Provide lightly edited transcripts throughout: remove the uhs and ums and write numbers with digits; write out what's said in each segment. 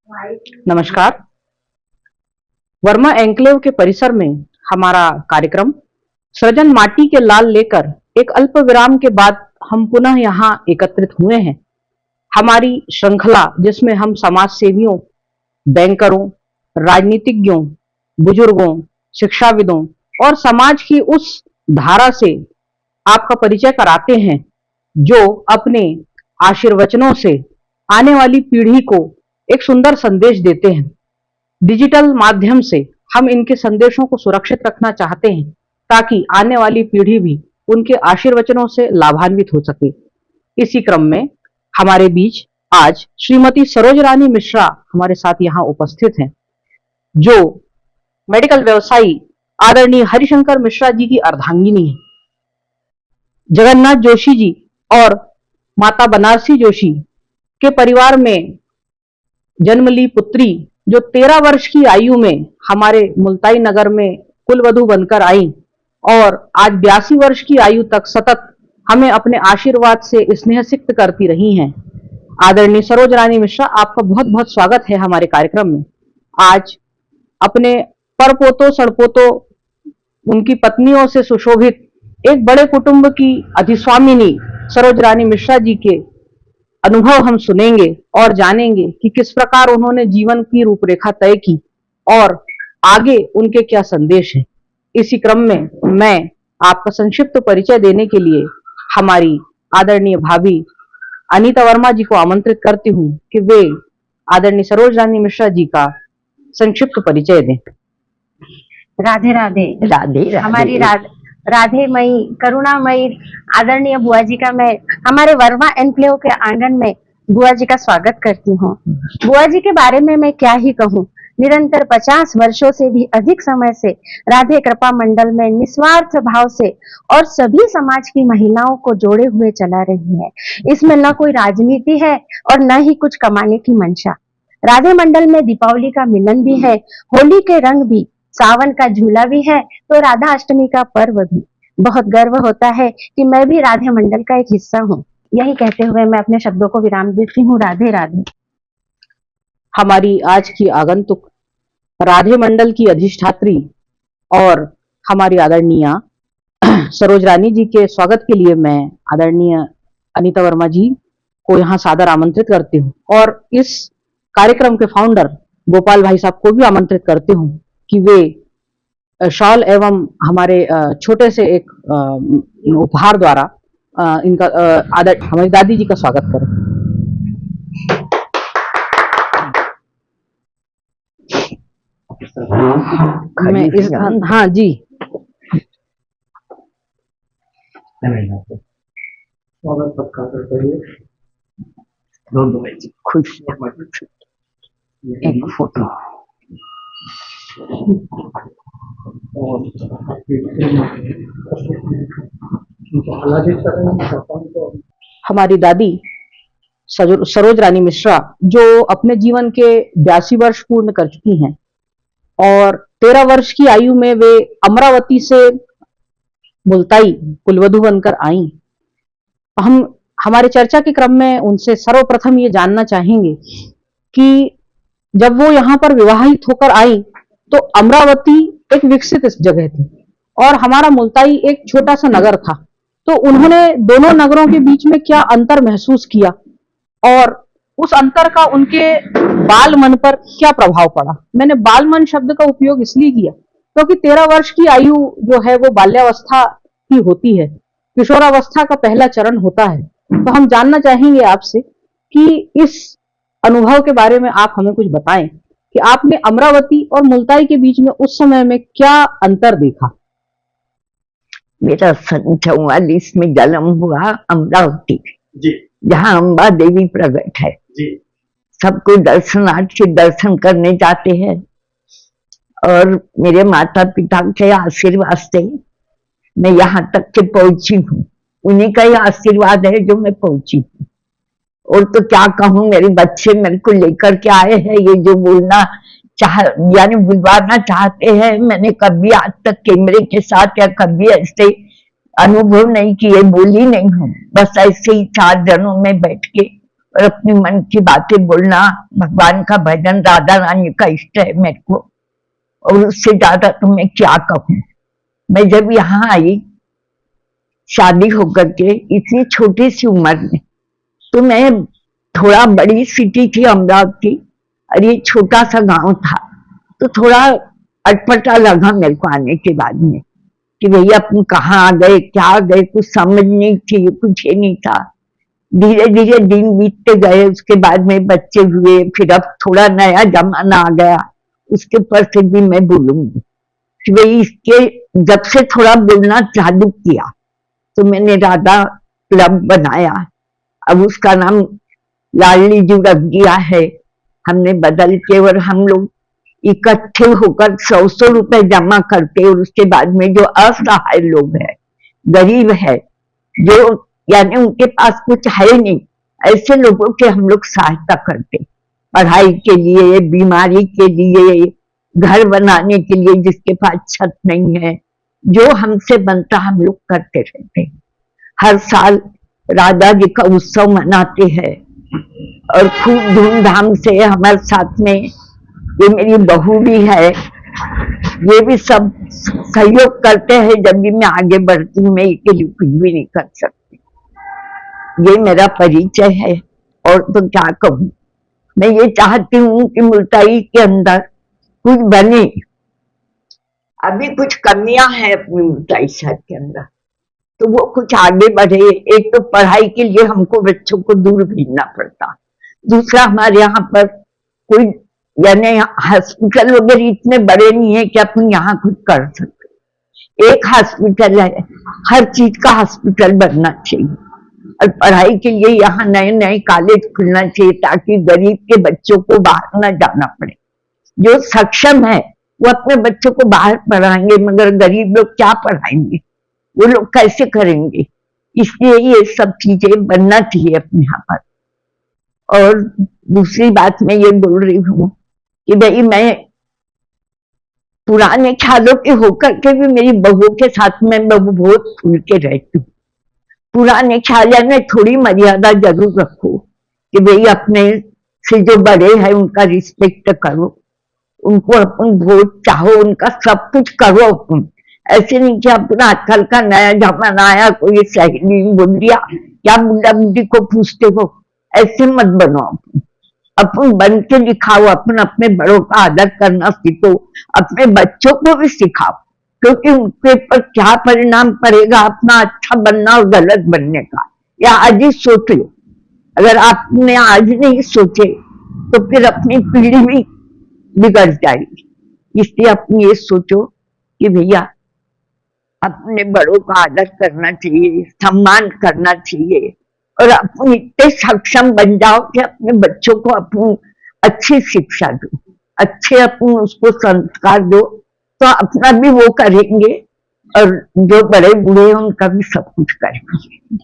नमस्कार। वर्मा एन्क्लेव के परिसर में हमारा कार्यक्रम सृजन माटी के लाल लेकर एक अल्प विराम के बाद हम पुनः यहाँ एकत्रित हुए हैं। हमारी श्रृंखला जिसमें हम समाज सेवियों, बैंकरों, राजनीतिज्ञों, बुजुर्गों, शिक्षाविदों और समाज की उस धारा से आपका परिचय कराते हैं जो अपने आशीर्वचनों से आने वाली पीढ़ी को एक सुंदर संदेश देते हैं। डिजिटल माध्यम से हम इनके संदेशों को सुरक्षित रखना चाहते हैं ताकि आने वाली पीढ़ी भी उनके आशीर्वचनों से लाभान्वित हो सके। इसी क्रम में हमारे बीच आज श्रीमती सरोज रानी मिश्रा हमारे साथ यहाँ उपस्थित हैं, जो मेडिकल व्यवसायी आदरणीय हरिशंकर मिश्रा जी की अर्धांगिनी है। जगन्नाथ जोशी जी और माता बनारसी जोशी के परिवार में जन्म ली पुत्री जो 13 वर्ष की आयु में हमारे मुल्ताई नगर में कुलवधू बनकर आई और आज 82 वर्ष की आयु तक सतत हमें अपने आशीर्वाद से स्नेह सिक्त करती रही हैं। आदरणीय सरोज रानी मिश्रा, आपका बहुत बहुत स्वागत है हमारे कार्यक्रम में। आज अपने परपोतों सड़पोतों उनकी पत्नियों से सुशोभित एक बड़े कुटुंब की अधिस्वामिनी सरोज रानी मिश्रा जी के अनुभव हम सुनेंगे और जानेंगे कि किस प्रकार उन्होंने जीवन की रूपरेखा तय की और आगे उनके क्या संदेश हैं। इसी क्रम में मैं आपका संक्षिप्त परिचय देने के लिए हमारी आदरणीय भाभी अनीता वर्मा जी को आमंत्रित करती हूँ कि वे आदरणीय सरोज रानी मिश्रा जी का संक्षिप्त परिचय दें। राधे राधे। राधे हमारी राधेमयी करुणामयी आदरणीय बुआ जी का मैं हमारे वर्मा एन्क्लेव के आंगन में बुआ जी का स्वागत करती हूँ। बुआ जी के बारे में मैं क्या ही कहूँ, निरंतर 50 वर्षों से भी अधिक समय से राधे कृपा मंडल में निस्वार्थ भाव से और सभी समाज की महिलाओं को जोड़े हुए चला रही है। इसमें न कोई राजनीति है और न ही कुछ कमाने की मंशा। राधे मंडल में दीपावली का मिलन भी है, होली के रंग भी, सावन का झूला भी है, तो राधा अष्टमी का पर्व भी। बहुत गर्व होता है कि मैं भी राधे मंडल का एक हिस्सा हूँ। यही कहते हुए मैं अपने शब्दों को विराम देती हूँ। राधे राधे। हमारी आज की आगंतुक राधे मंडल की अधिष्ठात्री और हमारी आदरणीय सरोज रानी जी के स्वागत के लिए मैं आदरणीय अनीता वर्मा जी को यहाँ सादर आमंत्रित करती हूँ और इस कार्यक्रम के फाउंडर गोपाल भाई साहब को भी आमंत्रित करती हूँ कि वे शॉल एवं हमारे छोटे से एक उपहार द्वारा इनका हमारी दादी जी का स्वागत करें। मैं इस हाँ जी खुश एक फोटो। हमारी दादी सरोज रानी मिश्रा जो अपने जीवन के 82 वर्ष पूर्ण कर चुकी हैं और 13 वर्ष की आयु में वे अमरावती से मुल्ताई कुलवधू बनकर आई। हम हमारे चर्चा के क्रम में उनसे सर्वप्रथम ये जानना चाहेंगे कि जब वो यहाँ पर विवाहित होकर आई तो अमरावती एक विकसित जगह थी और हमारा मुल्ताई एक छोटा सा नगर था, तो उन्होंने दोनों नगरों के बीच में क्या अंतर महसूस किया और उस अंतर का उनके बाल मन पर क्या प्रभाव पड़ा। मैंने बाल मन शब्द का उपयोग इसलिए किया क्योंकि 13 वर्ष की आयु जो है वो बाल्यावस्था की होती है, किशोरावस्था का पहला चरण होता है। तो हम जानना चाहेंगे आपसे कि इस अनुभव के बारे में आप हमें कुछ बताएं कि आपने अमरावती और मुल्ताई के बीच में उस समय में क्या अंतर देखा। मेरा 44 में जन्म हुआ अमरावती, जहाँ अम्बा देवी प्रकट है। सबको दर्शनार्थी दर्शन करने जाते हैं और मेरे माता पिता के आशीर्वाद से मैं यहाँ तक के पहुंची हूँ। उन्हीं का ही आशीर्वाद है जो मैं पहुंची हूँ। और तो क्या कहूँ, मेरे बच्चे मेरे को लेकर के आए हैं, ये जो बोलना यानी बुलवाना चाहते हैं। मैंने कभी आज तक कैमरे के साथ या कभी ऐसे अनुभव नहीं किए, बोली नहीं हूँ। बस ऐसे ही 4 जनों में बैठ के और अपने मन की बातें बोलना, भगवान का भजन, राधा रानी का इष्ट है मेरे को, और उससे ज्यादा तो मैं क्या कहूँ। मैं जब यहाँ आई शादी होकर के इतनी छोटी सी उम्र में, तो मैं थोड़ा बड़ी सिटी थी अमरावती और ये छोटा सा गांव था, तो थोड़ा अटपटा लगा मेरे को आने के बाद में कि भैया अपन कहाँ आ गए, क्या आ गए, कुछ समझ नहीं थी, कुछ ये नहीं था। धीरे धीरे दिन बीतते गए, उसके बाद में बच्चे हुए, फिर अब थोड़ा नया जमाना आ गया, उसके पर से भी मैं बोलूंगी कि भाई इसके जब से थोड़ा बोलना चालू किया तो मैंने राधा क्लब बनाया। अब उसका नाम लाडली जू रख दिया है हमने बदल के, और हम लोग इकट्ठे होकर 100 रुपए जमा करते, और उसके बाद में जो असहाय लोग हैं, गरीब है, जो यानी उनके पास कुछ है नहीं, ऐसे लोगों की हम लोग सहायता करते, पढ़ाई के लिए, बीमारी के लिए, घर बनाने के लिए, जिसके पास छत नहीं है, जो हमसे बनता हम लोग करते रहते हैं। हर साल राधा जी का उत्सव मनाते हैं और खूब धूमधाम से हमारे साथ में ये मेरी बहू भी है, ये भी सब सहयोग करते हैं। जब भी मैं आगे बढ़ती हूँ, मैं अकेली कुछ भी नहीं कर सकती। ये मेरा परिचय है, और तो क्या कहूँ। मैं ये चाहती हूँ कि मुल्ताई के अंदर कुछ बने। अभी कुछ कमियां हैं अपनी मुल्ताई शहर के अंदर, तो वो कुछ आगे बढ़े। एक तो पढ़ाई के लिए हमको बच्चों को दूर भेजना पड़ता, दूसरा हमारे यहाँ पर कोई यानी हॉस्पिटल वगैरह इतने बड़े नहीं है कि अपन यहाँ कुछ कर सकते। एक हॉस्पिटल है, हर चीज का हॉस्पिटल बनना चाहिए, और पढ़ाई के लिए यहाँ नए नए कॉलेज खुलना चाहिए, ताकि गरीब के बच्चों को बाहर न जाना पड़े। जो सक्षम है वो अपने बच्चों को बाहर पढ़ाएंगे, मगर गरीब लोग क्या पढ़ाएंगे, वो लोग कैसे करेंगे। इसलिए ये सब चीजें बनना चाहिए अपने यहाँ पर। और दूसरी बात मैं ये बोल रही हूँ कि भाई मैं पुराने ख्यालों के होकर के भी मेरी बहू के साथ में बहुत खुल के रहती हूँ। पुराने ख्याल में थोड़ी मर्यादा जरूर रखो कि भाई अपने से जो बड़े हैं उनका रिस्पेक्ट करो, उनको अपन वोट चाहो, उनका सब कुछ करो अपन। ऐसे नहीं कि अपना आजकल का नया जमाना आया, कोई सहेली बोल दिया क्या बुढ़ा बुढ़ी को पूछते हो, ऐसे मत बनो। अपन बन के दिखाओ, अपन अपने बड़ों का आदर करना सीखो, अपने बच्चों को भी सिखाओ, क्योंकि उनके ऊपर क्या परिणाम पड़ेगा अपना अच्छा बनना और गलत बनने का, या आज ही सोच लो। अगर आपने आज नहीं सोचे तो फिर अपनी पीढ़ी भी बिगड़ जाएगी। इसलिए अपनी ये सोचो कि भैया अपने बड़ों का आदर करना चाहिए, सम्मान करना चाहिए, और अपन इतने सक्षम बन जाओ कि अपने बच्चों को अपन अच्छी शिक्षा दो, अच्छे अपन उसको संस्कार दो, तो अपना भी वो करेंगे और जो बड़े बूढ़े हैं उनका भी सब कुछ करेंगे।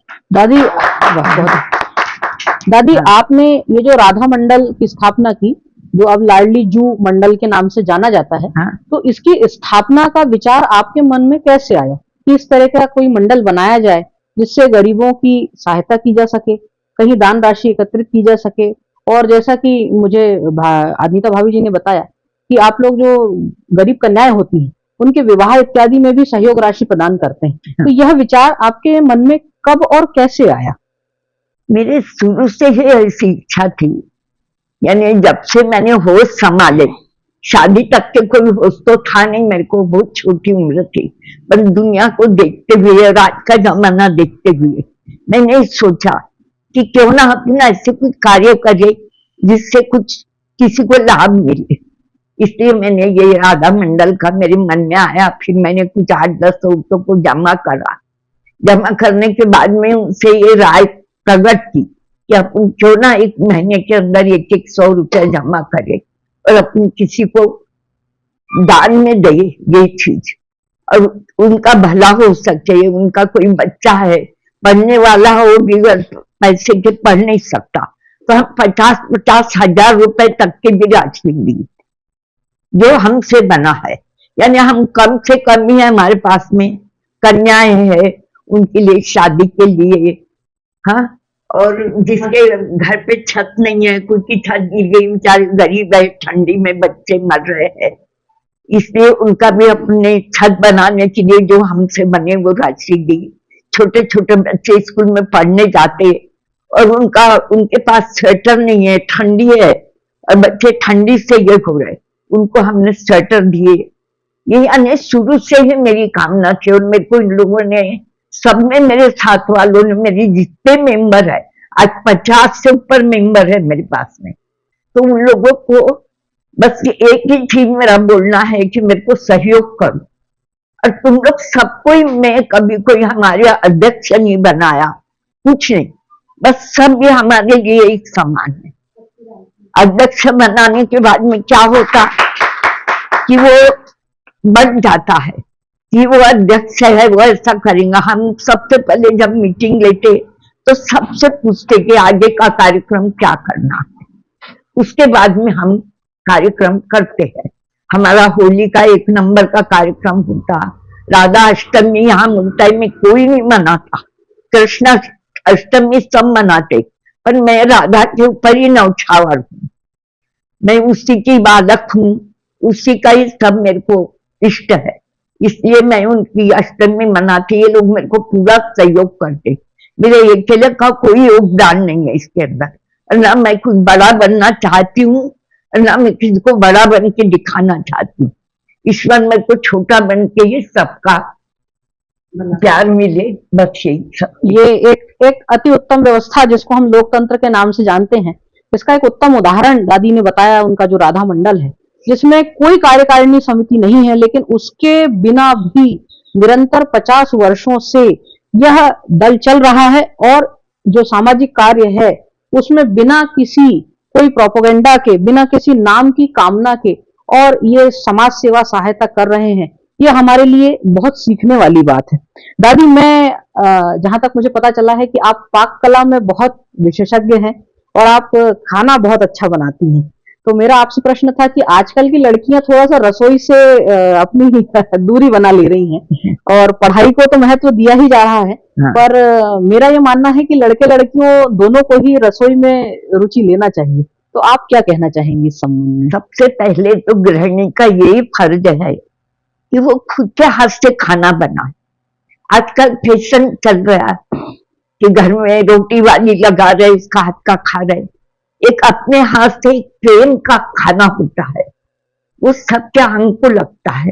दादी आपने ये जो राधा मंडल की स्थापना की, जो अब लाडली जू मंडल के नाम से जाना जाता है, हाँ। तो इसकी स्थापना का विचार आपके मन में कैसे आया कि इस तरह का कोई मंडल बनाया जाए जिससे गरीबों की सहायता की जा सके, कहीं दान राशि एकत्रित की जा सके, और जैसा कि मुझे अनीता भाभी जी ने बताया कि आप लोग जो गरीब कन्याएं होती हैं उनके विवाह इत्यादि में भी सहयोग राशि प्रदान करते हैं, तो यह विचार आपके मन में कब और कैसे आया? मेरे शुरू से ही ऐसी इच्छा थी, यानी जब से मैंने होश संभाले, शादी तक के कोई होश तो था नहीं मेरे को, बहुत छोटी उम्र थी, पर दुनिया को देखते हुए, रात का जमाना देखते हुए मैंने सोचा कि क्यों ना अपन ऐसे कुछ कार्य करे जिससे कुछ किसी को लाभ मिले। इसलिए मैंने ये राधा मंडल का मेरे मन में आया। फिर मैंने कुछ 8-10 औरतों को जमा करा। जमा करने के बाद में उनसे ये राय प्रकट की कि अपन क्यों ना 1 महीने के अंदर 100 रुपया जमा करे और अपन किसी को दान में दे ये चीज, और उनका भला हो सके। उनका कोई बच्चा है पढ़ने वाला हो, बिगड़ पैसे के पढ़ नहीं सकता, तो हम 50-50 हजार रुपए तक के भी राशि दी जो हमसे बना है। यानी हम कम से कम ही है, हमारे पास में कन्याएं हैं उनके लिए शादी के लिए, हाँ, और जिसके घर पे छत नहीं है, कोई की छत गिर गई, बेचारे गरीब है, ठंडी में बच्चे मर रहे हैं, इसलिए उनका भी अपने छत बनाने के लिए जो हमसे बने वो राशि दी। छोटे छोटे बच्चे स्कूल में पढ़ने जाते और उनके पास स्वेटर नहीं है, ठंडी है और बच्चे ठंडी से ये हो रहे, उनको हमने स्वेटर दिए। ये यानी शुरू से ही मेरी कामना थी और मेरे को इन लोगों ने, सब में मेरे साथ वालों ने, मेरी जितने मेंबर है, आज 50 से ऊपर मेंबर है मेरे पास में, तो उन लोगों को बस एक ही चीज मेरा बोलना है कि मेरे को सहयोग करो। और तुम लोग सबको ही, मैं कभी कोई हमारे अध्यक्ष नहीं बनाया, कुछ नहीं, बस सब ये हमारे लिए एक समान है। अध्यक्ष बनाने के बाद में क्या होता कि वो बढ़ जाता है कि वो अध्यक्ष है, वो ऐसा करेगा। हम सबसे पहले जब मीटिंग लेते तो सबसे पूछते कि आगे का कार्यक्रम क्या करना है, उसके बाद में हम कार्यक्रम करते हैं। हमारा होली का 1 नंबर का कार्यक्रम होता, राधा अष्टमी यहाँ मुंबई में कोई नहीं मनाता, कृष्ण अष्टमी सब मनाते, पर मैं राधा के ऊपर ही नौछावर हूँ, मैं उसी की बालक हूँ, उसी का ही सब मेरे को इष्ट है, इसलिए मैं उनकी अष्टमी मनाती। ये लोग मेरे को पूरा सहयोग करते, मेरे अकेले का कोई योगदान नहीं है इसके अंदर। ना मैं कुछ बड़ा बनना चाहती हूँ, ना मैं किसी को बड़ा बन के दिखाना चाहती हूँ। ईश्वर मेरे को छोटा बन के ही सबका प्यार मिले, बस यही सब। ये एक अति उत्तम व्यवस्था जिसको हम लोकतंत्र के नाम से जानते हैं, इसका एक उत्तम उदाहरण दादी ने बताया, उनका जो राधा मंडल है, जिसमें कोई कार्यकारिणी समिति नहीं है, लेकिन उसके बिना भी निरंतर 50 वर्षों से यह दल चल रहा है और जो सामाजिक कार्य है उसमें बिना किसी कोई प्रोपोगेंडा के, बिना किसी नाम की कामना के, और ये समाज सेवा सहायता कर रहे हैं। ये हमारे लिए बहुत सीखने वाली बात है। दादी, मैं जहां तक मुझे पता चला है कि आप पाक कला में बहुत विशेषज्ञ हैं और आप खाना बहुत अच्छा बनाती हैं, तो मेरा आपसे प्रश्न था कि आजकल की लड़कियां थोड़ा सा रसोई से अपनी दूरी बना ले रही हैं और पढ़ाई को तो महत्व दिया ही जा रहा है, पर मेरा ये मानना है कि लड़के लड़कियों दोनों को ही रसोई में रुचि लेना चाहिए, तो आप क्या कहना चाहेंगी इस संबंध में? सबसे पहले तो गृहिणी का यही फर्ज है कि वो खुद के हाथ से खाना बनाए। आजकल फैशन चल रहा है कि घर में रोटी वाली लगा रहे, उसका हाथ का खा रहे, एक अपने हाथ से एक प्रेम का खाना होता है, वो सबके हमको लगता है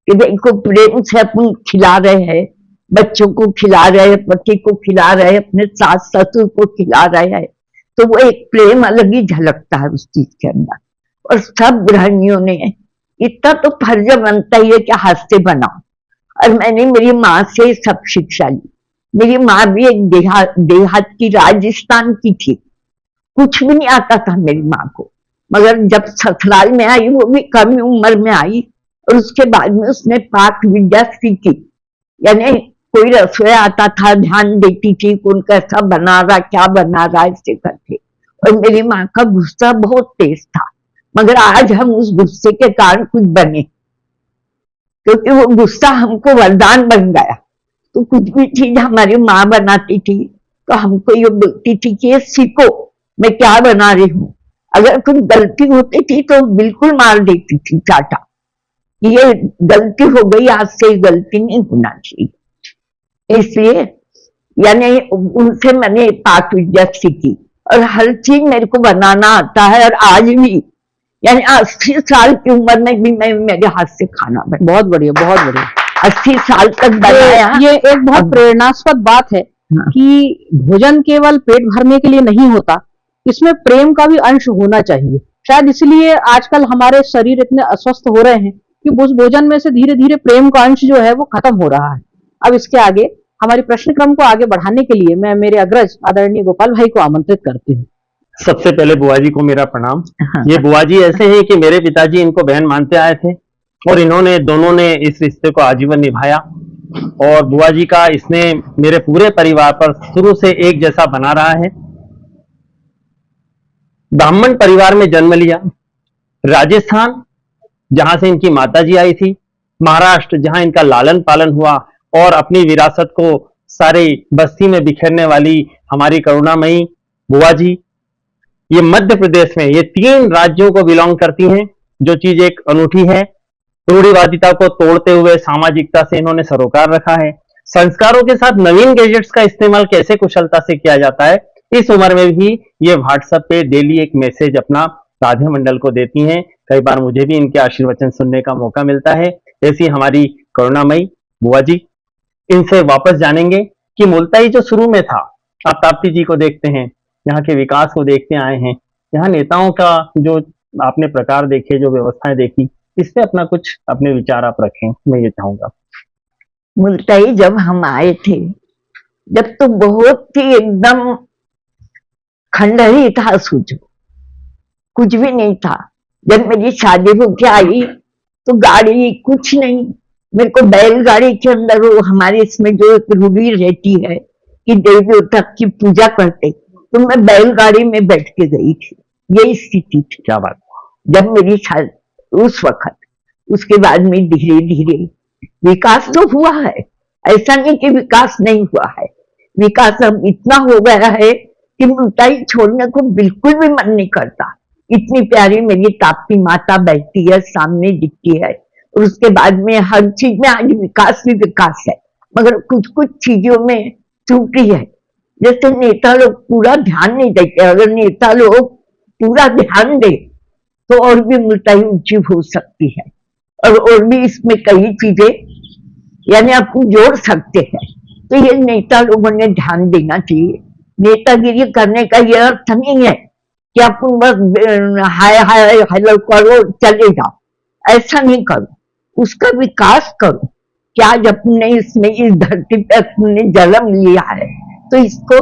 कि देखो प्रेम से अपन खिला रहे हैं, बच्चों को खिला रहे हैं, पति को खिला रहे हैं, अपने सास ससुर को खिला रहे हैं, तो वो एक प्रेम अलग ही झलकता है उस चीज के अंदर। और सब गृहिणियों ने इतना तो फर्ज बनता ही है कि हाथ से बनाओ। और मैंने मेरी माँ से सब शिक्षा ली। मेरी माँ भी एक देहात की, राजस्थान की थी, कुछ भी नहीं आता था मेरी माँ को, मगर जब ससुराल में आई, वो भी कम उम्र में आई, और उसके बाद में उसने पाक विद्या सीखी, यानी कोई रसोई आता था, ध्यान देती थी कौन कैसा बना रहा, क्या बना रहा, ऐसे करके। और मेरी माँ का गुस्सा बहुत तेज था, मगर आज हम उस गुस्से के कारण कुछ बने, क्योंकि वो गुस्सा हमको वरदान बन गया। तो कुछ भी चीज हमारी माँ बनाती थी तो हमको ये बोलती थी कि ये सीखो, मैं क्या बना रही हूँ। अगर कुछ गलती होती थी तो बिल्कुल मार देती थी, चाटा, ये गलती हो गई, आज से गलती नहीं होना चाहिए। इसलिए यानी उनसे मैंने पाक विद्या सीखी और हर चीज मेरे को बनाना आता है। और आज भी यानी 80 साल की उम्र में भी मैं मेरे हाथ से खाना बना। बहुत बढ़िया, बहुत बढ़िया। 80 साल तक बनाया। ये एक बहुत प्रेरणास्पद बात है कि भोजन केवल पेट भरने के लिए नहीं होता, इसमें प्रेम का भी अंश होना चाहिए। शायद इसलिए आजकल हमारे शरीर इतने अस्वस्थ हो रहे हैं कि उस भोजन में से धीरे धीरे प्रेम का अंश जो है वो खत्म हो रहा है। अब इसके आगे हमारी प्रश्न क्रम को आगे बढ़ाने के लिए मैं मेरे अग्रज आदरणीय गोपाल भाई को आमंत्रित करती हूँ। सबसे पहले बुआ जी को मेरा प्रणाम। ये बुआ जी ऐसे हैं कि मेरे पिताजी इनको बहन मानते आए थे और इन्होंने दोनों ने इस रिश्ते को आजीवन निभाया। और बुआ जी का इसने मेरे पूरे परिवार पर शुरू से एक जैसा बना रहा है। ब्राह्मण परिवार में जन्म लिया, राजस्थान जहां से इनकी माताजी आई थी, महाराष्ट्र जहां इनका लालन पालन हुआ और अपनी विरासत को सारे बस्ती में बिखरने वाली हमारी करुणामयी बुआ जी, ये मध्य प्रदेश में ये 3 राज्यों को बिलोंग करती हैं। जो चीज एक अनूठी है, रूढ़िवादिता को तोड़ते हुए सामाजिकता से इन्होंने सरोकार रखा है। संस्कारों के साथ नवीन गैजेट्स का इस्तेमाल कैसे कुशलता से किया जाता है, इस उम्र में भी ये व्हाट्सएप पे डेली एक मैसेज अपना राधे मंडल को देती हैं। कई बार मुझे भी इनके आशीर्वचन सुनने का मौका मिलता है। ऐसी हमारी करुणामयी बुआ जी, इनसे वापस जानेंगे कि मुल्ताई जो शुरू में था, आप ताप्ती जी को देखते हैं, यहाँ के विकास को देखते आए हैं, यहाँ नेताओं का जो आपने प्रकार देखे, जो व्यवस्थाएं देखी, इस पे अपना कुछ अपने विचार आप रखें, मैं ये चाहूंगा। मुल्ताई जब हम आए थे, जब तो बहुत ही एकदम खंडहर ही था, सोचो कुछ भी नहीं था। जब मेरी शादी होके आई तो गाड़ी कुछ नहीं, मेरे को बैलगाड़ी के अंदर, वो हमारे इसमें जो एक रूढ़ी रहती है कि देवी देवता की पूजा करते, तो मैं बैलगाड़ी में बैठ के गई थी। यही स्थिति थी। क्या बात। जब मेरी शादी उस वक्त, उसके बाद में धीरे धीरे विकास तो हुआ है, ऐसा नहीं कि विकास नहीं हुआ है। विकास अब इतना हो गया है कि मुल्ताई छोड़ने को बिल्कुल भी मन नहीं करता। इतनी प्यारी मेरी ताप्ती माता बैठती है, सामने दिखती है, और उसके बाद में हर चीज में आज विकास भी विकास है, मगर कुछ कुछ चीजों में त्रुटि है। जैसे नेता लोग पूरा ध्यान नहीं देते, अगर नेता लोग पूरा ध्यान दे तो और भी मुल्ताई ऊंची हो सकती है, और भी इसमें कई चीजें यानी आप जोड़ सकते हैं। तो ये नेता लोगों ने ध्यान देना चाहिए। नेतागिरी करने का ये अर्थ नहीं है कि आप बस हाय हाय हेलो करो चले जाओ, ऐसा नहीं करो, उसका विकास करो। क्या आज अपने इसमें इस धरती पे अपने जन्म लिया है तो इसको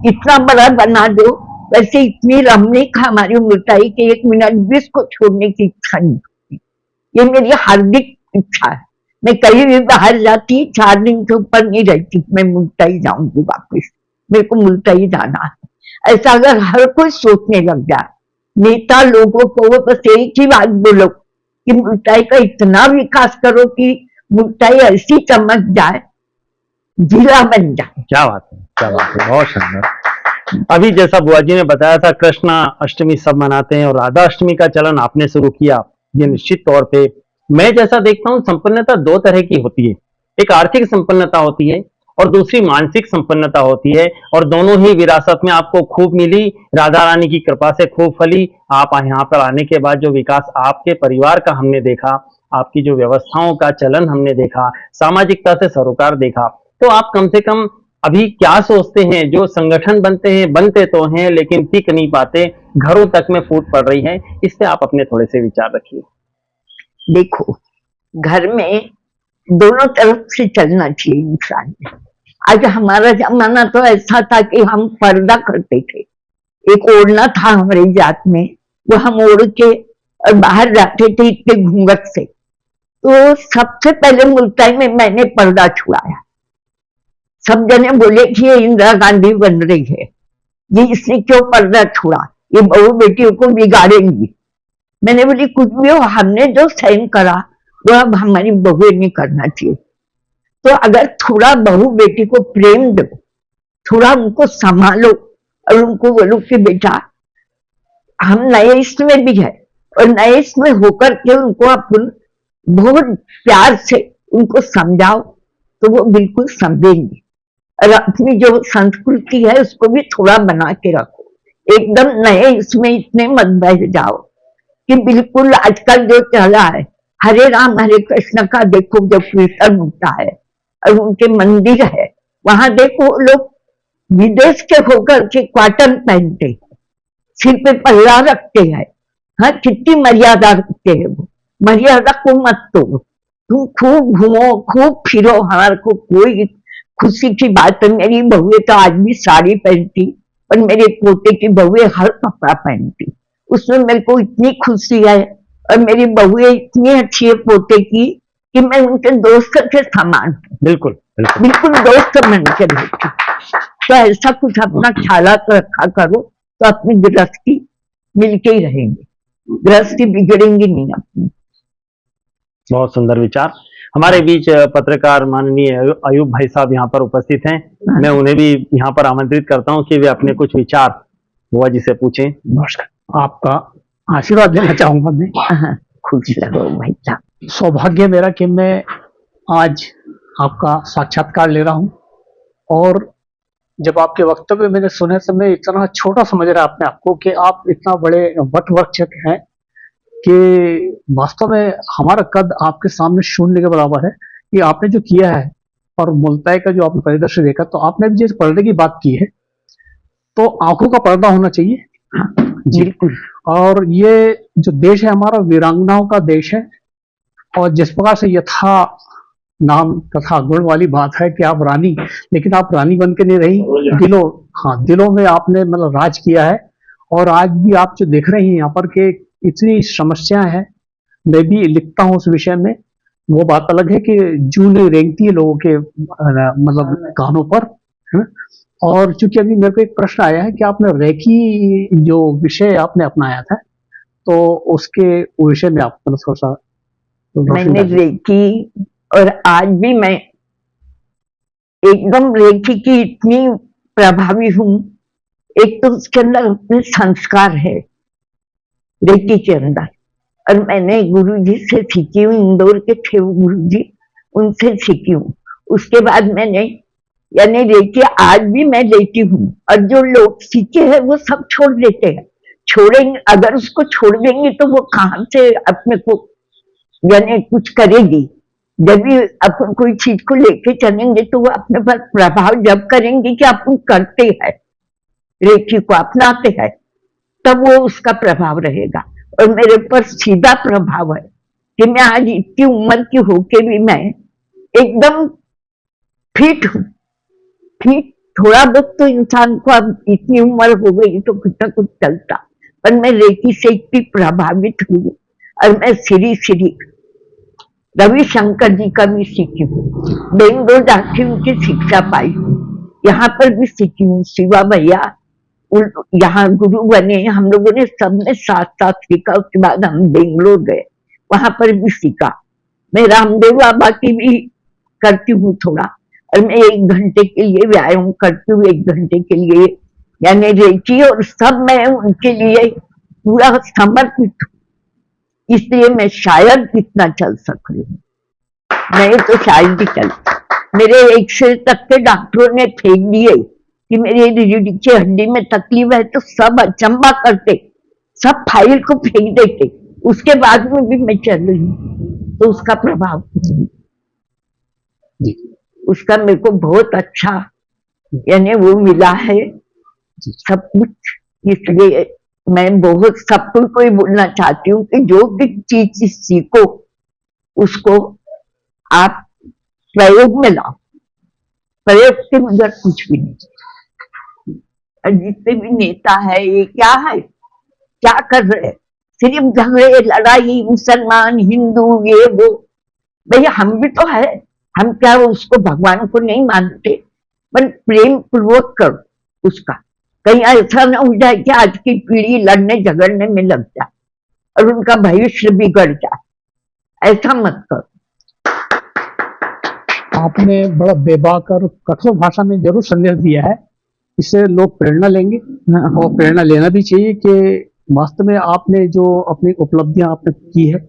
इतना बड़ा बना दो। वैसे इतनी रमणीक हमारी मुल्ताई के 1 मिनट भी इसको छोड़ने की इच्छा नहीं होती। ये मेरी हार्दिक इच्छा है। मैं कहीं भी बाहर जाती 4 दिन के ऊपर नहीं रहती, मैं मुल्ताई जाऊंगी वापस, मेरे को मुल्ताई जाना है। ऐसा अगर हर कोई सोचने लग जाए, नेता लोगों को बस एक ही बात बोलो कि मुल्ताई का इतना विकास करो कि मुल्ताई ऐसी चमक जाए, जिला बन जाए। क्या बात है, क्या बात है, बहुत सुंदर। अभी जैसा बुआ जी ने बताया था, कृष्णा अष्टमी सब मनाते हैं और राधा अष्टमी का चलन आपने शुरू किया, ये निश्चित तौर पे मैं जैसा देखता हूँ संपन्नता 2 तरह की होती है। एक आर्थिक संपन्नता होती है और दूसरी मानसिक संपन्नता होती है, और दोनों ही विरासत में आपको खूब मिली, राधा रानी की कृपा से खूब फली। आप यहाँ पर आने के बाद जो विकास आपके परिवार का हमने देखा, आपकी जो व्यवस्थाओं का चलन हमने देखा, सामाजिकता से सरोकार देखा, तो आप कम से कम अभी क्या सोचते हैं? जो संगठन बनते तो हैं लेकिन टिक नहीं पाते, घरों तक में फूट पड़ रही है, इस पे आप अपने थोड़े से विचार रखिए। देखो, घर में दोनों तरफ से चलना चाहिए इंसान। आज हमारा जमाना तो ऐसा था कि हम पर्दा करते थे, एक ओढ़ना था हमारी जात में, वो हम ओढ़ के और बाहर जाते थे इतने घूंघट से। तो सबसे पहले मुल्ताई में मैंने पर्दा छुड़ाया। सब जने बोले कि ये इंदिरा गांधी बन रही है, ये इसने क्यों पर्दा छुड़ा, ये बहू बेटियों को बिगाड़ेंगी। मैंने बोली कुछ भी हो, हमने जो सहन करा वो अब हमारी बहू नहीं करना चाहिए। तो अगर थोड़ा बहू बेटी को प्रेम दो, थोड़ा उनको संभालो और उनको बोलो कि बेटा हम नए इसमें भी है, और नए इसमें होकर के उनको अपन बहुत प्यार से उनको समझाओ तो वो बिल्कुल समझेंगे। और अपनी जो संस्कृति है उसको भी थोड़ा बना के रखो, एकदम नए इसमें इतने मत बैठ जाओ कि बिल्कुल आजकल जो चला है हरे राम हरे कृष्ण का देखो, जो कीर्तन होता है और उनके मंदिर है, वहां देखो लोग विदेश के होकर के क्वार्टर पहनते हैं, सिर पे पल्ला रखते हैं। हाँ, कितनी मर्यादा रखते हैं वो। मर्यादा को मत तोड़ो, तुम खूब घूमो खूब फिरो, हमारे को कोई खुशी की बात है। मेरी बहुए तो आज भी साड़ी पहनती, और मेरे पोते की बहुए हर कपड़ा पहनती, उसमें मेरे को इतनी खुशी है। और मेरी बहुए इतनी अच्छी है पोते की कि मैं उनके दोस्त के समान हूँ, बिल्कुल बिल्कुल बिल्कुल दोस्त बन के रहती। तो ऐसा कुछ अपना ख्यालात रखा करो तो अपनी गृहस्थी मिलके ही रहेंगे, गृहस्थी बिगड़ेंगी नहीं अपनी। बहुत सुंदर विचार। हमारे बीच पत्रकार माननीय अयूब भाई साहब यहाँ पर उपस्थित हैं। मैं उन्हें भी यहाँ पर आमंत्रित करता हूँ कि वे अपने कुछ विचार बुआ जी से पूछें। नमस्कार, आपका आशीर्वाद देना चाहूंगा मैं। खुश रहो भाई साहब। सौभाग्य मेरा कि मैं आज आपका साक्षात्कार ले रहा हूं, और जब आपके वक्तव्य मैंने सुने तो मैं इतना छोटा समझ रहा अपने आप को कि आप इतना बड़े वटवृक्ष हैं कि वास्तव में हमारा कद आपके सामने शून्य के बराबर है। कि आपने जो किया है और मुल्ताई का जो आपने परिदृश्य देखा, तो आपने भी जिस पर्दे की बात की है तो आंखों का पर्दा होना चाहिए। जी बिल्कुल। और ये जो देश है हमारा वीरांगनाओं का देश है, और जिस प्रकार से यथा नाम तथा गुण वाली बात है कि आप रानी, लेकिन आप रानी बन के नहीं रही, दिलों में आपने मतलब राज किया है। और आज भी आप जो देख रहे हैं यहाँ पर कि इतनी समस्याएं हैं, मैं भी लिखता हूँ उस विषय में। वो बात अलग है कि जून रेंगती है लोगों के मतलब कानों पर, है? और चूंकि अभी मेरे को एक प्रश्न आया है कि आपने रेकी जो विषय आपने अपनाया था, तो उसके विषय में आप थोड़ा सा मैंने रेकी, और आज भी मैं एकदम रेकी की इतनी प्रभावी हूं। एक तो उसके अंदर अपने संस्कार है रेकी के अंदर, और मैंने गुरुजी से सीखी हूँ, इंदौर के थे वो गुरुजी, उनसे सीखी हूँ। उसके बाद मैंने यानी रेकी आज भी मैं लेती हूँ, और जो लोग सीखे हैं वो सब छोड़ देते हैं। छोड़ेंगे, अगर उसको छोड़ देंगे तो वो कहाँ से अपने को यानी कुछ करेगी। जब भी अपन कोई चीज को लेके चलेंगे तो वो अपने पर प्रभाव जब करेंगे कि अपन करते हैं, रेखी को अपनाते हैं, तब वो उसका प्रभाव रहेगा। और मेरे पर सीधा प्रभाव है कि मैं आज इतनी उम्र की होके भी मैं एकदम फिट हूँ। फिट थोड़ा बहुत तो इंसान को अब इतनी उम्र हो गई तो कुछ ना कुछ चलता, पर मैं रेकी से इतनी प्रभावित हुई। और मैं श्री रविशंकर जी का भी सीखी हूँ, बेंगलोर जाके उनकी शिक्षा पाई हूँ, यहाँ पर भी सीखी हूँ। शिवा भैया यहाँ गुरु बने, हम लोगों ने सबने साथ साथ सीखा। उसके बाद हम बेंगलोर गए, वहां पर भी सीखा। मैं रामदेव बाबा की भी करती हूँ थोड़ा, और मैं 1 घंटे के लिए व्यायाम करती हूँ, 1 घंटे के लिए यानी रेकी, और सब मैं उनके लिए पूरा समर्पित हूँ। इसलिए मैं शायद इतना चल सक रही हूँ, नहीं तो शायद ही चल। मेरे एक्सरे तक के डॉक्टरों ने फेंक दिए कि मेरी रीढ़ की हड्डी में तकलीफ है, तो सब अचंबा करते, सब फाइल को फेंक देते। उसके बाद में भी मैं चल रही हूँ, तो उसका प्रभाव उसका मेरे को बहुत अच्छा यानी वो मिला है सब कुछ। इसलिए मैं बहुत सबको कोई बोलना चाहती हूँ कि जो भी चीज सीखो उसको आप प्रयोग में लाओ, प्रयोग के बगैर कुछ भी नहीं। और जितने भी नेता है ये क्या है, क्या कर रहे, सिर्फ झगड़े लड़ाई, मुसलमान हिंदू ये वो। भैया हम भी तो है, हम क्या उसको भगवान को नहीं मानते, पर प्रेम पूर्वक करो उसका। कहीं ऐसा ना हो जाए कि आज की पीढ़ी लड़ने झगड़ने में लग जाए और उनका भविष्य बिगड़ जाए, ऐसा मत करो। आपने बड़ा बेबाक और कठोर भाषा में जरूर संदेश दिया है, इससे लोग प्रेरणा लेंगे और प्रेरणा लेना भी चाहिए कि वास्तव में आपने जो अपनी उपलब्धियां आपने की है,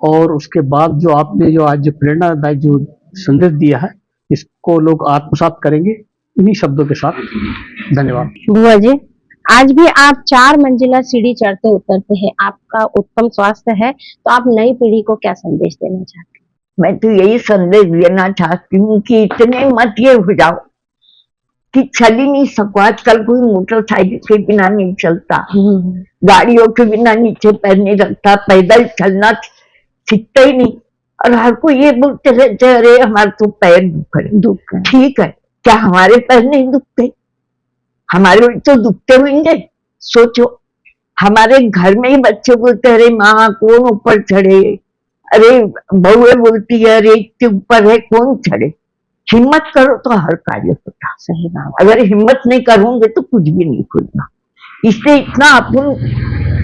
और उसके बाद जो आपने जो आज प्रेरणादायक जो संदेश दिया है, इसको लोग आत्मसात करेंगे। इन्हीं शब्दों के साथ धन्यवाद। बुआ जी, आज भी आप 4 मंजिला सीढ़ी चढ़ते उतरते हैं, आपका उत्तम स्वास्थ्य है, तो आप नई पीढ़ी को क्या संदेश देना चाहते हैं? मैं तो यही संदेश देना चाहती हूँ कि इतने मत ये हो जाओ कि चल ही नहीं सको। आजकल कोई मोटरसाइकिल के बिना नहीं चलता, गाड़ियों के बिना नीचे पैर नहीं रखता, पैदल चलना सीखता ही नहीं। और हर कोई ये बोलते रहते, अरे हमारे तो पैर दुख रहे। ठीक है, क्या हमारे पैर नहीं दुखते? हमारे तो दुखते होंगे। सोचो, हमारे घर में ही बच्चे बोलते, अरे माँ कौन ऊपर चढ़े, अरे बहुए बोलती है, अरे इसके ऊपर है कौन चढ़े। हिम्मत करो तो हर कार्य होता। सही बात। अगर हिम्मत नहीं करोगे तो कुछ भी नहीं होगा। इसलिए इतना अपन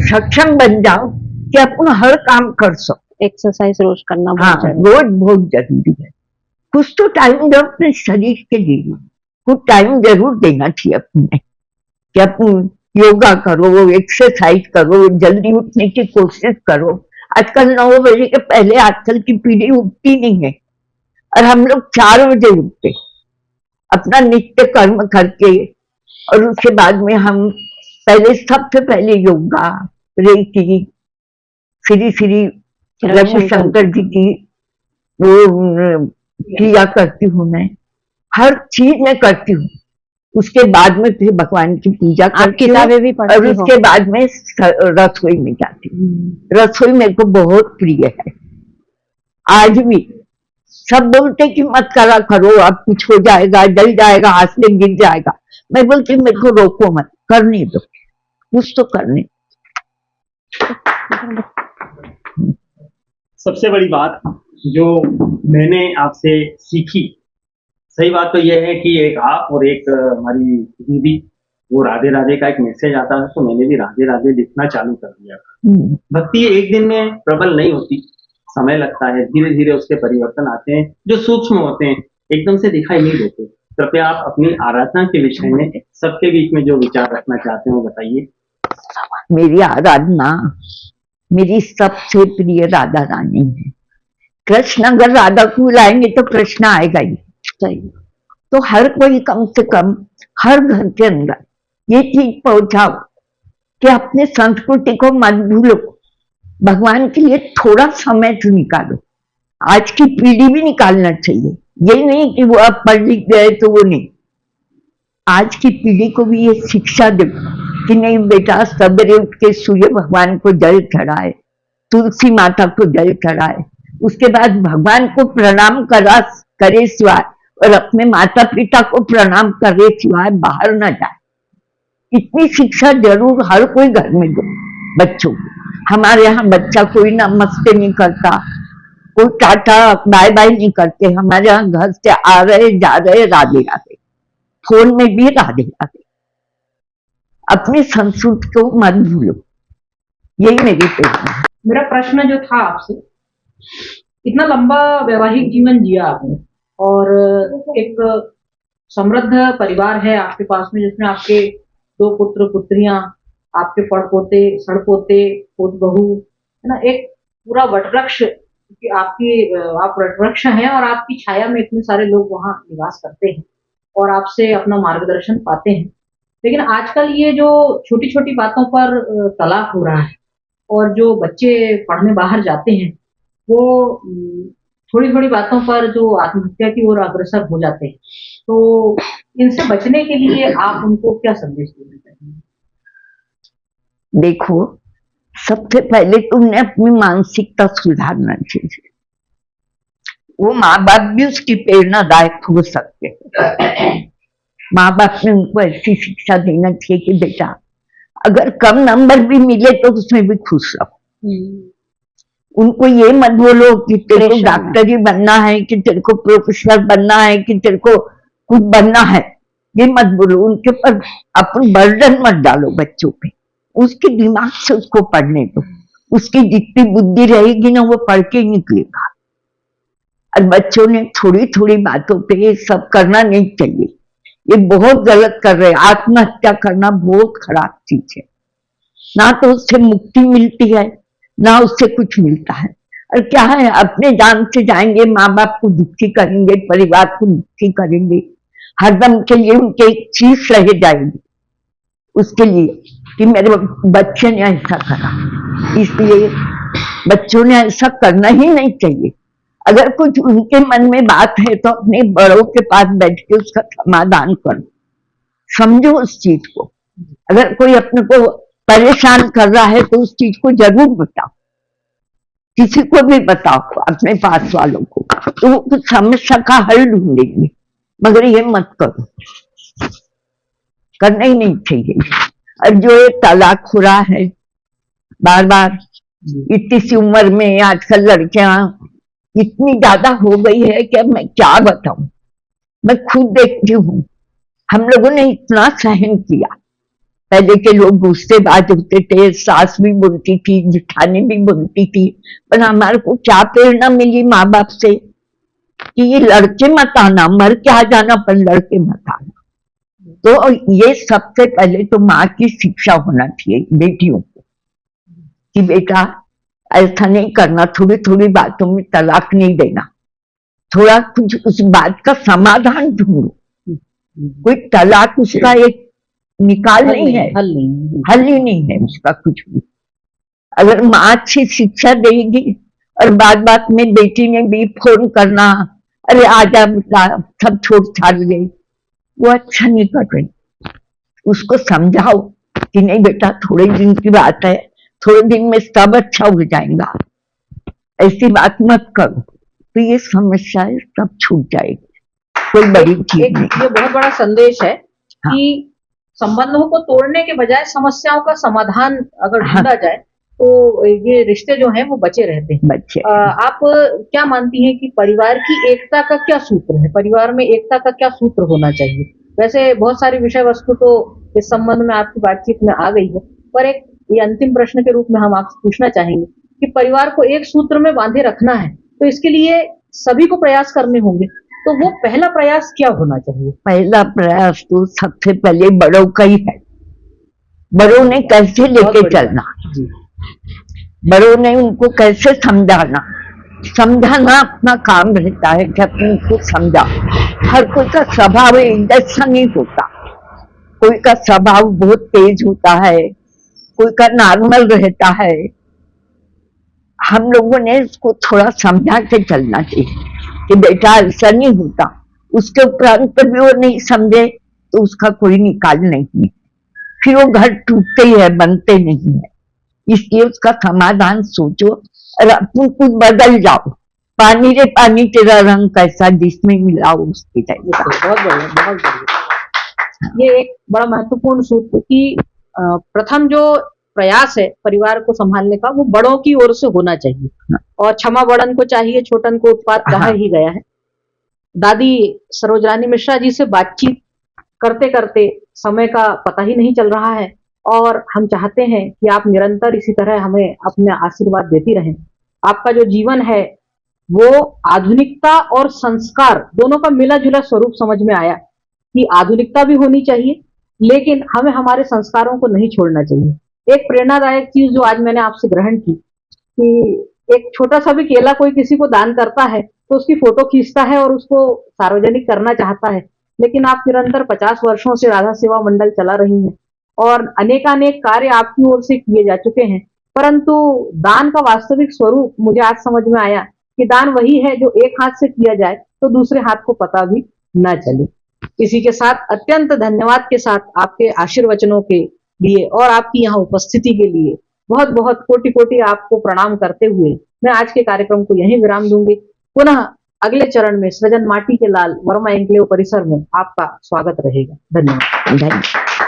सक्षम बन जाओ कि अपन हर काम कर सको। एक्सरसाइज रोज करना हाँ, बहुत जरूरी रोज बहुत जरूरी है। कुछ तो टाइम दो अपने शरीर के लिए, कुछ टाइम जरूर देना चाहिए अपने, कि अपन योगा करो, एक्सरसाइज करो, जल्दी उठने की कोशिश करो। आजकल 9 बजे के पहले आजकल की पीढ़ी उठती नहीं है, और हम लोग 4 बजे उठते अपना नित्य कर्म करके, और उसके बाद में हम पहले सबसे पहले योगा, रेकी, श्री श्री रविशंकर जी की वो किया करती हूँ मैं, हर चीज में करती हूँ। उसके बाद में फिर भगवान की पूजा आप करती हूँ, किताबें भी पढ़ती और हो? उसके बाद में रसोई में जाती हूँ। रसोई मेरे को बहुत प्रिय है। आज भी सब बोलते कि मत करा करो, अब कुछ हो जाएगा, जल जाएगा, हाथ से गिर जाएगा। मैं बोलती मेरे को रोको मत, करने दो, कुछ तो करने। सबसे बड़ी बात जो मैंने आपसे सीखी, सही बात तो यह है कि एक आप और एक हमारी दीदी, वो राधे राधे का एक मैसेज आता है, तो मैंने भी राधे राधे लिखना चालू कर दिया। भक्ति एक दिन में प्रबल नहीं होती, समय लगता है, धीरे धीरे उसके परिवर्तन आते हैं जो सूक्ष्म होते हैं, एकदम से दिखाई नहीं देते। कृपया आप अपनी आराधना के विषय में सबके बीच में जो विचार रखना चाहते हैं वो बताइए। मेरी आराधना, मेरी सबसे प्रिय राधा रानी है। कृष्ण अगर राधा को बुलाएंगे तो कृष्ण आएगा ही। तो हर कोई कम से कम हर घर के अंदर ये चीज पहुंचाओ कि अपने संस्कृति को मत भूलो, भगवान के लिए थोड़ा समय तो निकालो। आज की पीढ़ी भी निकालना चाहिए, ये नहीं कि वो अब पढ़ लिख गए तो वो नहीं। आज की पीढ़ी को भी ये शिक्षा दो कि नहीं बेटा, सवेरे उठ के सूर्य भगवान को जल चढ़ाए, तुलसी माता को जल चढ़ाए, उसके बाद भगवान को प्रणाम करे सिवाय, और अपने माता पिता को प्रणाम करे सिवाय बाहर न जाए। इतनी शिक्षा जरूर हर कोई घर में दो बच्चों को। हमारे यहाँ बच्चा कोई नमस्ते नहीं करता, कोई टाटा बाय बाय नहीं करते। हमारे यहाँ घर से आ रहे जा रहे राधे राधे, फोन में भी राधे राधे। अपनी संस्कृति को मत भूलो, यही मेरी प्रेरणा है। मेरा प्रश्न जो था आपसे, इतना लंबा वैवाहिक जीवन जिया आपने, और एक समृद्ध परिवार है आपके पास में, जिसमें आपके 2 पुत्र पुत्रियां, आपके पड़पोते, सड़पोते, पोत बहू, है ना, एक पूरा वटवृक्ष, आप वटवृक्ष हैं और आपकी छाया में इतने सारे लोग वहां निवास करते हैं और आपसे अपना मार्गदर्शन पाते हैं। लेकिन आजकल ये जो छोटी छोटी बातों पर तलाक हो रहा है, और जो बच्चे पढ़ने बाहर जाते हैं वो थोड़ी थोड़ी बातों पर जो आत्महत्या की ओर अग्रसर हो जाते हैं, तो इनसे बचने के लिए आप उनको क्या संदेश देना चाहेंगे? देखो, सबसे पहले तुमने अपनी मानसिकता सुधारना चाहिए। वो माँ बाप भी उसकी प्रेरणादायक हो सकते हैं। माँ बाप ने उनको ऐसी शिक्षा देना चाहिए कि बेटा, अगर कम नंबर भी मिले तो उसमें भी खुश रहो। उनको ये मत बोलो कि तेरे को डॉक्टर ही बनना है, कि तेरे को प्रोफेसर बनना है, कि तेरे को कुछ बनना है, ये मत बोलो। उनके पर अपन बर्डन मत डालो बच्चों पे, उसके दिमाग से उसको पढ़ने दो। उसकी जितनी बुद्धि रहेगी ना, वो पढ़ के निकलेगा। और बच्चों ने थोड़ी थोड़ी बातों पे ये सब करना नहीं चाहिए, ये बहुत गलत कर रहे हैं। आत्महत्या करना बहुत खराब चीज है, ना तो उससे मुक्ति मिलती है, ना उससे कुछ मिलता है। और क्या है, अपने जान से जाएंगे, माँ बाप को दुखी करेंगे, परिवार को दुखी करेंगे, हरदम के लिए उनके एक चीज रह जाएगी उसके लिए कि मेरे बच्चे ने ऐसा करा। इसलिए बच्चों ने ऐसा करना ही नहीं चाहिए। अगर कुछ उनके मन में बात है तो अपने बड़ों के पास बैठ के उसका समाधान करो, समझो उस चीज को। अगर कोई अपने को परेशान कर रहा है तो उस चीज को जरूर बताओ, किसी को भी बताओ, अपने पास वालों को, तो वो कुछ समस्या का हल ढूंढेंगे। मगर ये मत करो, करना ही नहीं चाहिए। और जो ये तलाक हो रहा है बार बार, इतनी सी उम्र में आजकल लड़कियां इतनी ज्यादा हो गई है कि अब मैं क्या बताऊं। मैं खुद देखती हूँ, हम लोगों ने इतना सहन किया, पहले के लोग गुस्सेबाज होते थे, सास भी बोलती थी, जिठानी भी बोलती थी, पर हमारे को क्या प्रेरणा मिली माँ बाप से कि ये लड़के मत आना, मर के आ जाना पर लड़के मत आना। तो ये सबसे पहले तो माँ की शिक्षा होना चाहिए बेटियों को कि बेटा ऐसा नहीं करना, थोड़ी थोड़ी बातों में तलाक नहीं देना, थोड़ा कुछ उस बात का समाधान ढूंढो। कोई तलाक उसका एक निकाल नहीं है, हल ही नहीं है उसका कुछ भी। अगर माँ अच्छी शिक्षा देगी और बात में बेटी ने भी फोन करना, अरे आजा बेटा, सब छोड़ छाड़ दे, वो अच्छा नहीं कर रही। उसको समझाओ कि नहीं बेटा, थोड़े दिन की बात है, थोड़े दिन में सब अच्छा हो जाएगा, ऐसी बात मत करो, तो ये समस्या सब छूट जाएगी, कोई बड़ी चीज नहीं। ये बहुत बड़ा संदेश है कि संबंधों को तोड़ने के बजाय समस्याओं का समाधान अगर ढूंढा जाए तो ये रिश्ते जो हैं वो बचे रहते हैं। आप क्या मानती हैं कि परिवार की एकता का क्या सूत्र है, परिवार में एकता का क्या सूत्र होना चाहिए? वैसे बहुत सारी विषय वस्तु तो इस संबंध में आपकी बातचीत में आ गई है, पर एक ये अंतिम प्रश्न के रूप में हम आपसे पूछना चाहेंगे कि परिवार को एक सूत्र में बांधे रखना है तो इसके लिए सभी को प्रयास करने होंगे, तो वो पहला प्रयास क्या होना चाहिए? पहला प्रयास तो सबसे पहले बड़ों का ही है। बड़ों ने कैसे लेके चलना, बड़ों ने उनको कैसे समझाना अपना काम रहता है कि अपने उनको समझा। हर कोई का स्वभाव एक जैसा नहीं होता, कोई का स्वभाव बहुत तेज होता है, कोई का नॉर्मल रहता है। हम लोगों ने उसको थोड़ा समझा के चलना चाहिए कि बेटा ऐसा नहीं होता। उसके उपरांत भी वो नहीं समझे तो उसका कोई निकाल नहीं है, फिर वो घर टूटते ही है, बनते नहीं है। इसलिए उसका समाधान सोचो और अपन कुछ बदल जाओ। पानी रे पानी तेरा रंग कैसा, जिसमें मिलाओ उसके जैसा। बहुत बढ़िया, बहुत बढ़िया। ये एक बड़ा महत्वपूर्ण सूत्र कि प्रथम जो प्रयास है परिवार को संभालने का वो बड़ों की ओर से होना चाहिए और क्षमा बड़न को चाहिए, छोटन को उत्पात कहा ही गया है। दादी सरोज रानी मिश्रा जी से बातचीत करते करते समय का पता ही नहीं चल रहा है और हम चाहते हैं कि आप निरंतर इसी तरह हमें अपने आशीर्वाद देती रहें। आपका जो जीवन है वो आधुनिकता और संस्कार दोनों का मिला जुला स्वरूप समझ में आया कि आधुनिकता भी होनी चाहिए लेकिन हमें हमारे संस्कारों को नहीं छोड़ना चाहिए। एक प्रेरणादायक चीज जो आज मैंने आपसे ग्रहण की कि एक छोटा सा भी केला कोई किसी को दान करता है तो उसकी फोटो खींचता है और उसको सार्वजनिक करना चाहता है, लेकिन आप निरंतर 50 वर्षों से राधा सेवा मंडल चला रही हैं और अनेकानेक कार्य आपकी ओर से किए जा चुके हैं, परंतु दान का वास्तविक स्वरूप मुझे आज समझ में आया कि दान वही है जो एक हाथ से किया जाए तो दूसरे हाथ को पता भी न चले। इसी के साथ अत्यंत धन्यवाद के साथ आपके आशीर्वचनों के लिए और आपकी यहाँ उपस्थिति के लिए बहुत बहुत कोटि कोटि आपको प्रणाम करते हुए मैं आज के कार्यक्रम को यहीं विराम दूंगी। पुनः अगले चरण में सृजन माटी के लाल वर्मा एन्क्लेव परिसर में आपका स्वागत रहेगा। धन्यवाद।